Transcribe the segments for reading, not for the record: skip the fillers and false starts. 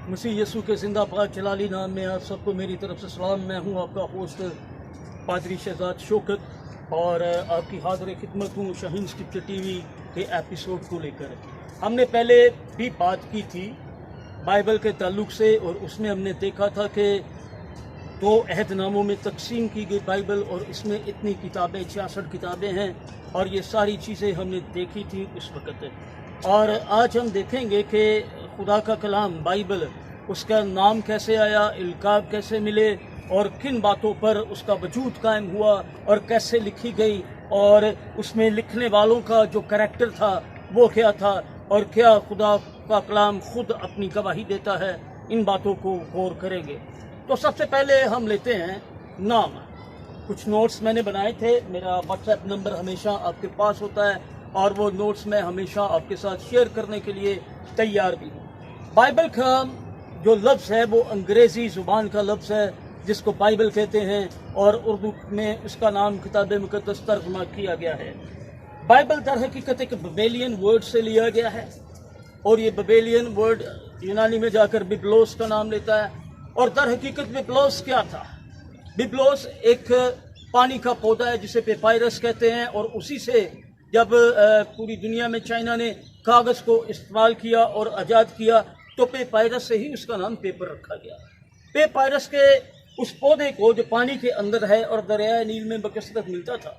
मसीह यसू के ज़िंदा पाक जलाली नाम में आप सबको मेरी तरफ से सलाम। मैं हूं आपका होस्ट पादरी शहजाद शौकत और आपकी हाज़िर खिदमत हूँ शाहीन स्क्रिप्चर टीवी के एपिसोड को लेकर। हमने पहले भी बात की थी बाइबल के ताल्लुक से और उसमें हमने देखा था कि दो अहदनामों में तकसीम की गई बाइबल और इसमें इतनी किताबें 66 किताबें हैं और ये सारी चीज़ें हमने देखी थी उस वक़्त। और आज हम देखेंगे कि खुदा का कलाम बाइबल, उसका नाम कैसे आया, इल्काब कैसे मिले और किन बातों पर उसका वजूद कायम हुआ और कैसे लिखी गई और उसमें लिखने वालों का जो करैक्टर था वो क्या था और क्या खुदा का कलाम खुद अपनी गवाही देता है। इन बातों को गौर करेंगे। तो सबसे पहले हम लेते हैं नाम। कुछ नोट्स मैंने बनाए थे, मेरा व्हाट्सएप नंबर हमेशा आपके पास होता है और वो नोट्स मैं हमेशा आपके साथ शेयर करने के लिए तैयार भी हूँ। बाइबल का जो लफ्ज़ है वो अंग्रेज़ी ज़ुबान का लफ्ज़ है जिसको बाइबल कहते हैं और उर्दू में उसका नाम किताब मुक़द्दस तर्जुमा किया गया है। बाइबल दर हकीकत एक बबेलियन वर्ड से लिया गया है और ये बबेलियन वर्ड यूनानी में जाकर बिब्लोस का नाम लेता है। और दर हकीकत बिब्लोस क्या था? बिब्लोस एक पानी का पौधा है जिसे पेपायरस कहते हैं और उसी से जब पूरी दुनिया में चाइना ने कागज़ को इस्तेमाल किया और आज़ाद किया तो पेपायरस से ही उसका नाम पेपर रखा गया। पेपायरस के उस पौधे को जो पानी के अंदर है और दरियाए नील में बकसरत मिलता था,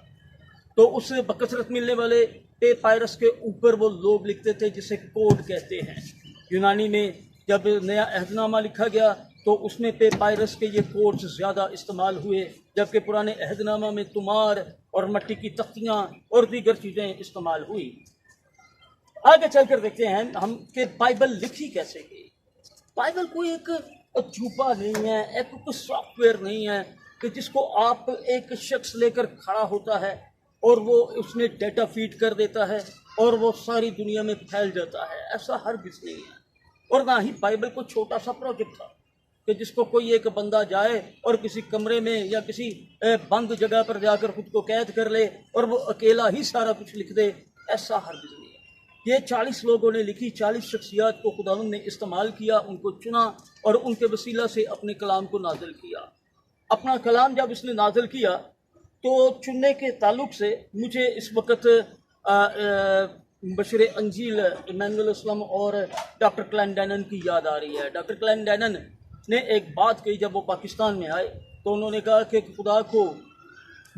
तो उस बकसरत मिलने वाले पेपायरस के ऊपर वो लोग लिखते थे जिसे कोड कहते हैं। यूनानी में जब नया अहदनामा लिखा गया तो उसमें पेपायरस के ये कोड्स ज़्यादा इस्तेमाल हुए, जबकि पुराने अहदनामा में तुमार और मिट्टी की तख्तियाँ और दीगर चीज़ें इस्तेमाल हुई। आगे चलकर देखते हैं हम कि बाइबल लिखी कैसे गई। बाइबल कोई एक अजूबा नहीं है, एक कोई सॉफ्टवेयर नहीं है कि जिसको आप एक शख्स लेकर खड़ा होता है और वो उसमें डेटा फीड कर देता है और वो सारी दुनिया में फैल जाता है। ऐसा हरगिज़ नहीं है। और ना ही बाइबल को छोटा सा प्रोजेक्ट था कि जिसको कोई एक बंदा जाए और किसी कमरे में या किसी बंद जगह पर जाकर खुद को कैद कर ले और वो अकेला ही सारा कुछ लिख दे। ऐसा हरगिज़ नहीं है। ये 40 लोगों ने लिखी, 40 शख्सियात को खुदावंद ने इस्तेमाल किया, उनको चुना और उनके वसीला से अपने कलाम को नाजिल किया। अपना कलाम जब उसने नाजिल किया तो चुनने के ताल्लुक से मुझे इस वक्त बशर अंजील इमानुएल अस्लम और डॉक्टर क्लैनडेनन की याद आ रही है। डॉक्टर क्लैनडेनन ने एक बात कही जब वो पाकिस्तान में आए, तो उन्होंने कहा कि खुदा को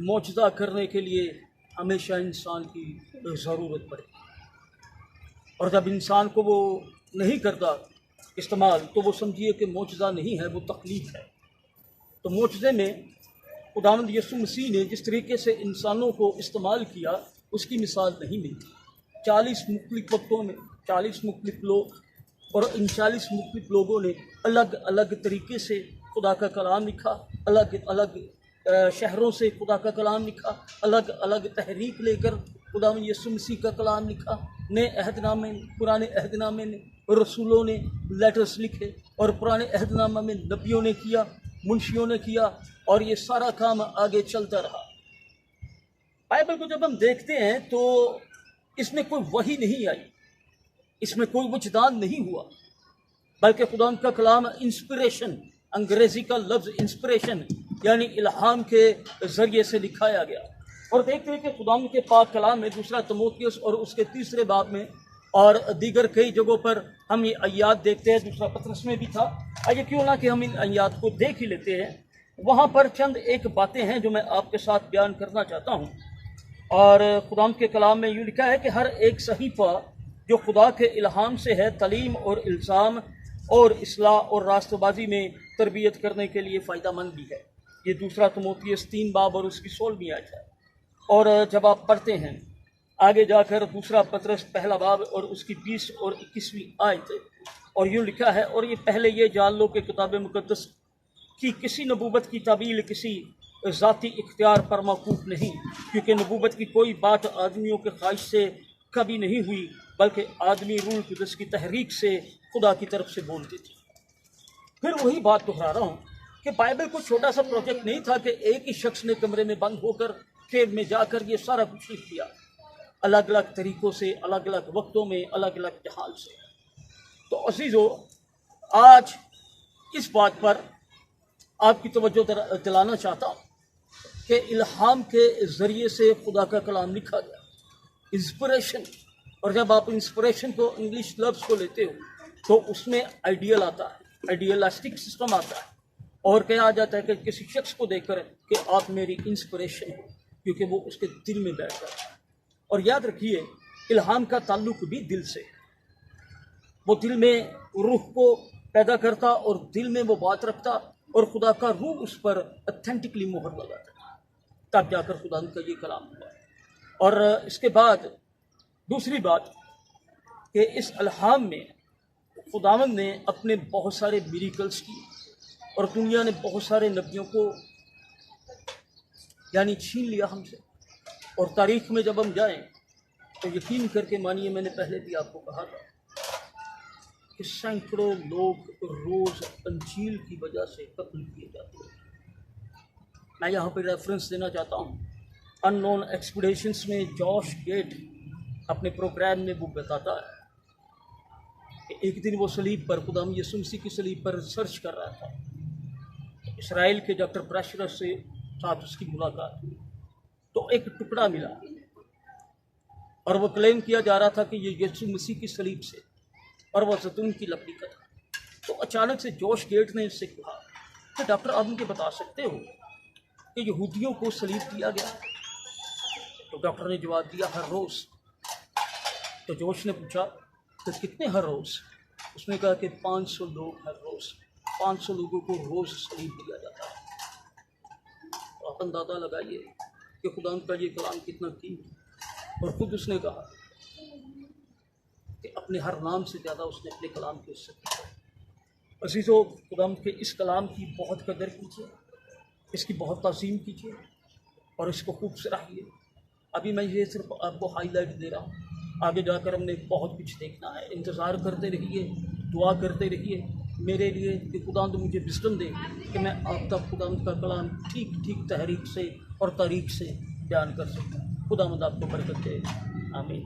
मौजज़ा करने के लिए हमेशा इंसान की ज़रूरत पड़े और जब इंसान को वो नहीं करता इस्तेमाल तो वो समझिए कि मौजज़ा नहीं है, वो तख्लीक है। तो मौजज़े में खुदावंद यसू मसीह ने जिस तरीके से इंसानों को इस्तेमाल किया उसकी मिसाल नहीं मिलती। 40 मुख्तलिफ वक्तों में 40 मुख्तलिफ लोग और इन 40 मुख्तलिफ लोगों ने अलग अलग तरीके से खुदा का कलाम लिखा, अलग अलग शहरों से खुदा का कलाम लिखा, अलग अलग तहरीक लेकर खुदावंद यसू मसीह का कलाम लिखा। नए अहदनामे पुराने अहदनामे में रसूलों ने लेटर्स लिखे और पुराने अहदनामा में नबियों ने किया, मुंशियों ने किया और ये सारा काम आगे चलता रहा। बाइबल को जब हम देखते हैं तो इसमें कोई वही नहीं आई, इसमें कोई वजदान नहीं हुआ, बल्कि खुदा का कलाम इंस्पिरेशन, अंग्रेज़ी का लफ्ज़ इंस्पिरेशन यानी इल्हाम के ज़रिए से लिखाया गया। और देखते हैं कि खुदा के पाक कलाम में दूसरा तिमोथियुस और उसके 3 बाब में और दीगर कई जगहों पर हम ये आयात देखते हैं। दूसरा पतरस में भी था। आइए क्यों ना कि हम इन आयात को देख ही लेते हैं। वहाँ पर चंद एक बातें हैं जो मैं आपके साथ बयान करना चाहता हूँ। और खुदा के कलाम में यूँ लिखा है कि हर एक सहीफ़ा जो खुदा के इल्हाम से है तालीम और इल्ज़ाम और इस्लाह और रास्तबाजी में तरबियत करने के लिए फ़ायदा मंद भी है। ये दूसरा तिमोथियुस 3 बाब और उसकी 16वीं आयत है। और जब आप पढ़ते हैं आगे जाकर दूसरा पतरस 1 बाब और उसकी 20 और 21वीं आयत, और यूँ लिखा है, और ये पहले ये जान लो कि किताब मुक़द्दस की किसी नबूवत की ताबील किसी ज़ाती इख्तियार पर मौकूफ़ नहीं, क्योंकि नबूवत की कोई बात आदमियों के ख्वाहिश से कभी नहीं हुई, बल्कि आदमी रूह कुदस की तहरीक से खुदा की तरफ से बोलती थी। फिर वही बात दोहरा रहा हूँ कि बाइबल को छोटा सा प्रोजेक्ट नहीं था कि एक ही शख्स ने कमरे में बंद होकर केव में जाकर ये सारा कुछ लिख दिया, अलग अलग तरीक़ों से, अलग अलग वक्तों में, अलग अलग जहाल से। तो अज़ीज़ों, آج اس بات پر آپ کی توجہ دلانا چاہتا ہوں کہ الہام کے ذریعے سے خدا کا کلام لکھا گیا، انسپریشن. اور جب آپ انسپریشن کو انگلش لفظ کو لیتے ہو تو اس میں آئیڈیل آتا ہے، آئیڈیلسٹک سسٹم آتا ہے، اور کہا جاتا ہے کہ کسی شخص کو دیکھ کر کہ آپ میری انسپریشن ہو، کیونکہ وہ اس کے دل میں بیٹھ جاتا ہے. اور یاد رکھیے الہام کا تعلق بھی دل سے، وہ دل میں روح کو پیدا کرتا اور دل میں وہ بات رکھتا اور خدا کا روح اس پر اتھینٹکلی مہر لگاتا، تب جا کر خدا کا یہ کلام ہوا. اور اس کے بعد دوسری بات کہ اس الہام میں خداوند نے اپنے بہت سارے میریکلز کی، اور دنیا نے بہت سارے نبیوں کو یعنی چھین لیا ہم سے. اور تاریخ میں جب ہم جائیں تو یقین کر کے مانیے، میں نے پہلے بھی آپ کو کہا تھا کہ سینکڑوں لوگ روز انجیل کی وجہ سے قتل کیے جاتے ہیں. میں یہاں پہ ریفرنس دینا چاہتا ہوں، ان نون ایکسپیڈیشنس میں جوش گیٹ اپنے پروگرام میں وہ بتاتا ہے کہ ایک دن وہ صلیب پر، خدا یسوع مسیح کی صلیب پر ریسرچ کر رہا تھا. اسرائیل کے ڈاکٹر پریشرس سے ساتھ اس کی ملاقات ہوئی تو ایک ٹکڑا ملا، اور وہ کلیم کیا جا رہا تھا کہ یہ یسوع مسیح کی صلیب سے، اور وہ زیتون کی لکڑی کا تھا. تو اچانک سے جوش گیٹ نے اس سے کہا کہ ڈاکٹر آپ مجھے بتا سکتے ہو کہ یہودیوں کو صلیب دیا گیا؟ تو ڈاکٹر نے جواب دیا ہر روز. تو جوش نے پوچھا کہ کتنے ہر روز؟ اس نے کہا کہ 500 لوگ ہر روز، 500 لوگوں کو روز صلیب دیا جاتا ہے. تو آپ اندازہ لگائیے کہ خدا کا یہ کلام کتنا قیمتی. اور خود اس نے کہا کہ اپنے ہر نام سے زیادہ اس نے اپنے کلام کی عزت کی. عزیزو، خدا کے اس کلام کی بہت قدر کیجیے، اس کی بہت تعظیم کیجیے اور اس کو خوب سراہیے. ابھی میں یہ صرف آپ کو ہائی لائٹ دے رہا ہوں، آگے جا کر ہم نے بہت کچھ دیکھنا ہے. انتظار کرتے رہیے، دعا کرتے رہیے میرے لیے کہ خدا مجھے وزڈم دے کہ میں آپ تک خدا کا کلام ٹھیک تحریک سے اور تاریخ سے بیان کر سکوں. خدا آپ کو برکت دے. آمین.